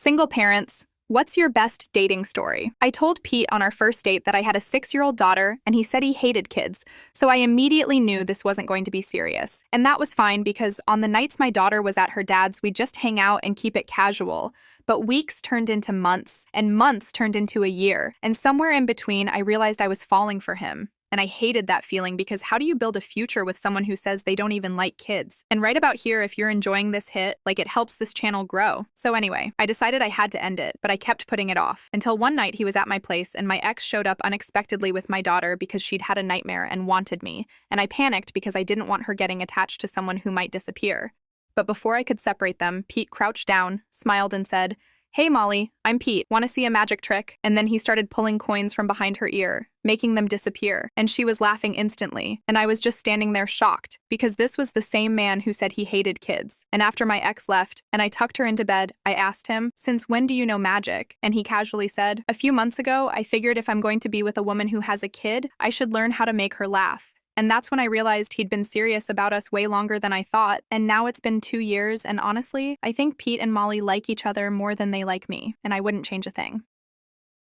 Single parents, what's your best dating story? I told Pete on our first date that I had a 6-year-old daughter, and he said he hated kids, so I immediately knew this wasn't going to be serious. And that was fine because on the nights my daughter was at her dad's, we'd just hang out and keep it casual. But weeks turned into months, and months turned into a year, and somewhere in between I realized I was falling for him. And I hated that feeling because how do you build a future with someone who says they don't even like kids? And right about here, if you're enjoying this hit, it helps this channel grow. So anyway, I decided I had to end it, but I kept putting it off. Until one night he was at my place and my ex showed up unexpectedly with my daughter because she'd had a nightmare and wanted me. And I panicked because I didn't want her getting attached to someone who might disappear. But before I could separate them, Pete crouched down, smiled and said, "Hey Molly, I'm Pete. Want to see a magic trick?" And then he started pulling coins from behind her ear, making them disappear. And she was laughing instantly. And I was just standing there shocked because this was the same man who said he hated kids. And after my ex left and I tucked her into bed, I asked him, "Since when do you know magic?" And he casually said, "A few months ago, I figured if I'm going to be with a woman who has a kid, I should learn how to make her laugh." And that's when I realized he'd been serious about us way longer than I thought. And now it's been 2 years, and honestly, I think Pete and Molly like each other more than they like me, and I wouldn't change a thing.